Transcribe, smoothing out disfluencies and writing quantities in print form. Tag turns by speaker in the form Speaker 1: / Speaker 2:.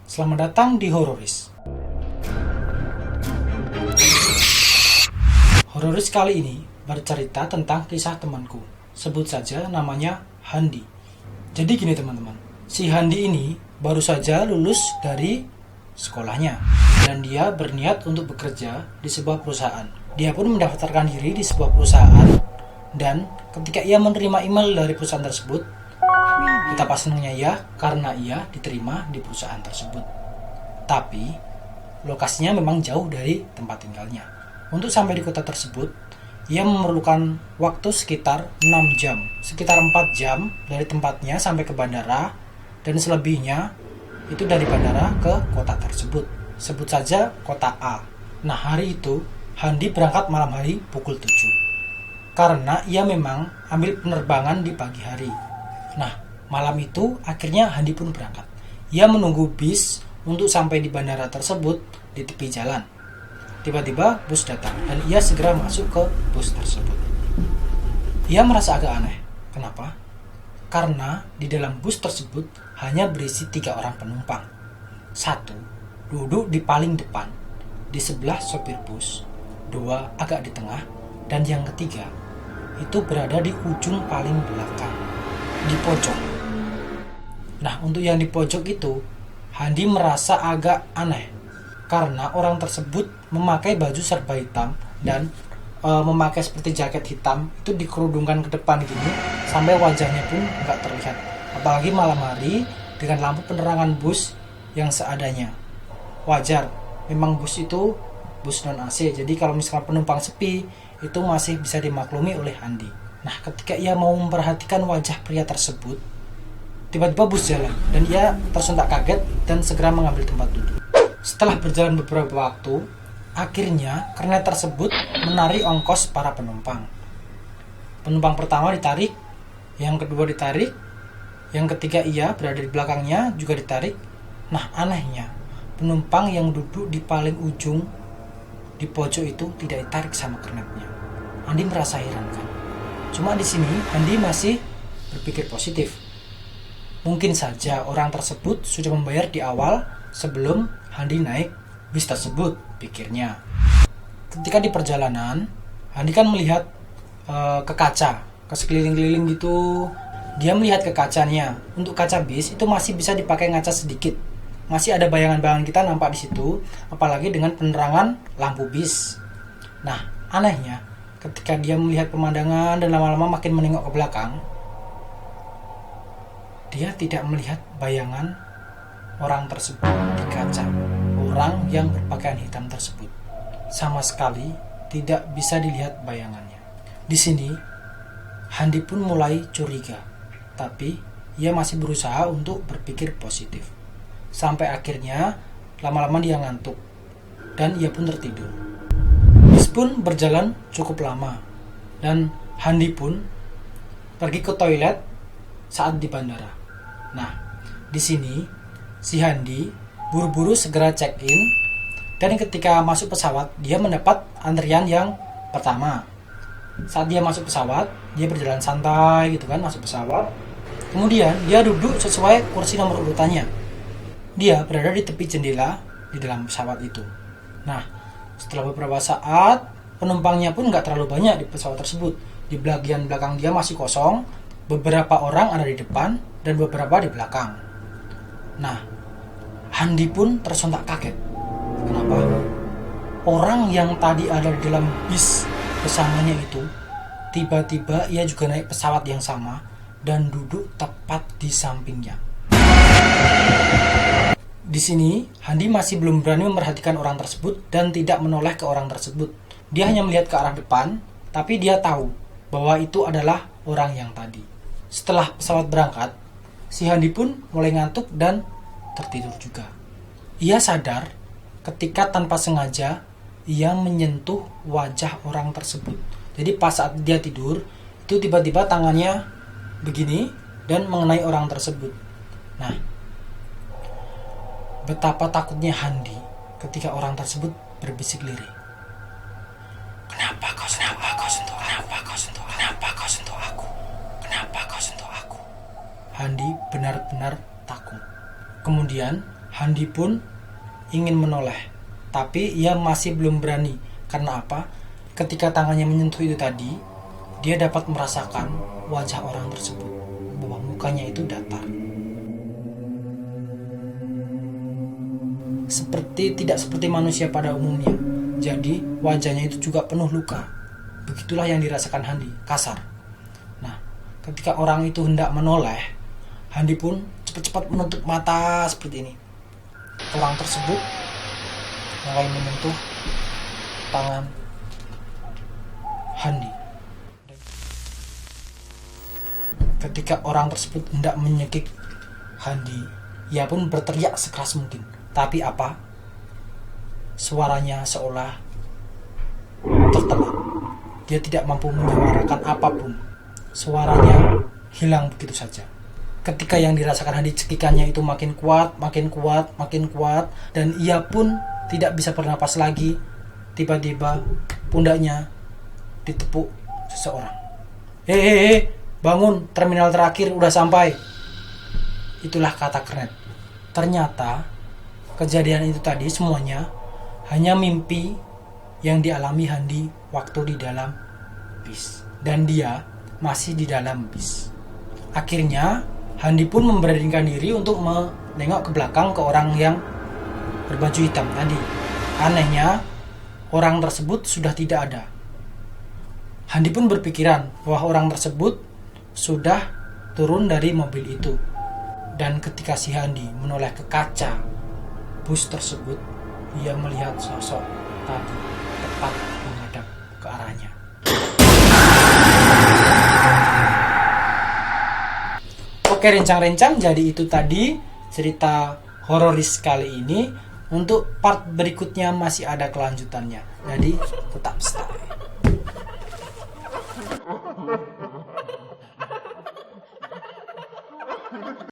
Speaker 1: Selamat datang di Hororis. Hororis kali ini bercerita tentang kisah temanku. Sebut saja namanya Handi. Jadi gini teman-teman, si Handi ini baru saja lulus dari sekolahnya dan dia berniat untuk bekerja di sebuah perusahaan. Dia pun mendaftarkan diri di sebuah perusahaan dan ketika ia menerima email dari perusahaan tersebut, betapa senangnya ia karena ia diterima di perusahaan tersebut. Tapi lokasinya memang jauh dari tempat tinggalnya. Untuk sampai di kota tersebut, ia memerlukan waktu sekitar 6 jam. Sekitar 4 jam dari tempatnya sampai ke bandara dan selebihnya itu dari bandara ke kota tersebut. Sebut saja kota A. Nah, hari itu Handi berangkat malam hari pukul 7. Karena ia memang ambil penerbangan di pagi hari. Nah, malam itu akhirnya Handi pun berangkat. Ia menunggu bis untuk sampai di bandara tersebut di tepi jalan. Tiba-tiba bus datang dan ia segera masuk ke bus tersebut. Ia merasa agak aneh. Kenapa? Karena di dalam bus tersebut hanya berisi 3 orang penumpang. 1 duduk di paling depan, di sebelah sopir bus. 2 agak di tengah, dan yang ketiga itu berada di ujung paling belakang, di pojok. Nah, untuk yang di pojok itu, Handi merasa agak aneh karena orang tersebut memakai baju serba hitam dan memakai seperti jaket hitam, itu dikerudungkan ke depan gini sampai wajahnya pun nggak terlihat. Apalagi malam hari dengan lampu penerangan bus yang seadanya. Wajar, memang bus itu bus non AC, jadi kalau misalkan penumpang sepi itu masih bisa dimaklumi oleh Handi. Nah, ketika ia mau memperhatikan wajah pria tersebut, tiba-tiba bus jalan dan ia tersentak kaget dan segera mengambil tempat duduk. Setelah berjalan beberapa waktu, akhirnya kernet tersebut menarik ongkos para penumpang. Penumpang pertama ditarik, yang kedua ditarik, yang ketiga ia berada di belakangnya juga ditarik. Nah, anehnya, penumpang yang duduk di paling ujung di pojok itu tidak ditarik sama kernetnya. Handi merasa heran kan. Cuma di sini Handi masih berpikir positif. Mungkin saja orang tersebut sudah membayar di awal sebelum Handi naik bis tersebut, pikirnya. Ketika di perjalanan, Handi kan melihat ke kaca, ke sekeliling-keliling gitu. Dia melihat ke kacanya. Untuk kaca bis itu masih bisa dipakai ngaca sedikit. Masih ada bayangan-bayangan kita nampak di situ, apalagi dengan penerangan lampu bis. Nah, anehnya, ketika dia melihat pemandangan dan lama-lama makin menengok ke belakang, dia tidak melihat bayangan orang tersebut di kaca. Orang yang berpakaian hitam tersebut sama sekali tidak bisa dilihat bayangannya. Di sini Handi pun mulai curiga, tapi ia masih berusaha untuk berpikir positif. Sampai akhirnya lama-lama dia ngantuk dan ia pun tertidur. Bis pun berjalan cukup lama dan Handi pun pergi ke toilet saat di bandara. Nah, di sini si Handi buru-buru segera check-in dan ketika masuk pesawat dia mendapat antrian yang pertama. Saat dia masuk pesawat, dia berjalan santai gitu kan masuk pesawat. Kemudian dia duduk sesuai kursi nomor urutannya. Dia berada di tepi jendela di dalam pesawat itu. Nah, setelah beberapa saat penumpangnya pun nggak terlalu banyak di pesawat tersebut. Di bagian belakang dia masih kosong. Beberapa orang ada di depan dan beberapa di belakang. Nah, Handi pun tersentak kaget. Kenapa? Orang yang tadi ada di dalam bis bersamanya itu, tiba-tiba ia juga naik pesawat yang sama dan duduk tepat di sampingnya. Di sini, Handi masih belum berani memperhatikan orang tersebut dan tidak menoleh ke orang tersebut. Dia hanya melihat ke arah depan, tapi dia tahu bahwa itu adalah orang yang tadi. Setelah pesawat berangkat, si Handi pun mulai ngantuk dan tertidur juga. Ia sadar ketika tanpa sengaja ia menyentuh wajah orang tersebut. Jadi pas saat dia tidur, itu tiba-tiba tangannya begini dan mengenai orang tersebut. Nah, betapa takutnya Handi ketika orang tersebut berbisik lirih. Kenapa kau sentuh aku? Kenapa kau sentuh aku? Kenapa kau sentuh aku? Kenapa kau sentuh aku? Handi benar-benar takut. Kemudian Handi pun ingin menoleh, tapi ia masih belum berani. Karena apa? Ketika tangannya menyentuh itu tadi, dia dapat merasakan wajah orang tersebut, bahwa mukanya itu datar. Tidak seperti manusia pada umumnya. Jadi wajahnya itu juga penuh luka. Begitulah yang dirasakan Handi, kasar. Nah, ketika orang itu hendak menoleh, Handi pun cepat-cepat menutup mata seperti ini. Orang tersebut mulai menyentuh tangan Handi. Ketika orang tersebut hendak menyekik Handi, ia pun berteriak sekeras mungkin. Tapi apa? Suaranya seolah tertelan. Dia tidak mampu menyuarakan apapun. Suaranya hilang begitu saja. Ketika yang dirasakan Handi cekikannya itu makin kuat, dan ia pun tidak bisa bernapas lagi. Tiba-tiba pundaknya ditepuk seseorang. Hei, bangun, terminal terakhir udah sampai. Itulah kata Kernet. Ternyata kejadian itu tadi semuanya hanya mimpi yang dialami Handi waktu di dalam bis. Dan dia masih di dalam bis. Akhirnya Handi pun memberanikan diri untuk menengok ke belakang ke orang yang berbaju hitam tadi. Anehnya, orang tersebut sudah tidak ada. Handi pun berpikiran bahwa orang tersebut sudah turun dari mobil itu. Dan ketika si Handi menoleh ke kaca bus tersebut, ia melihat sosok tadi tepat menghadap ke arahnya. Oke rencang-rencang, jadi itu tadi cerita hororis kali ini. Untuk part berikutnya masih ada kelanjutannya. Jadi tetap stay.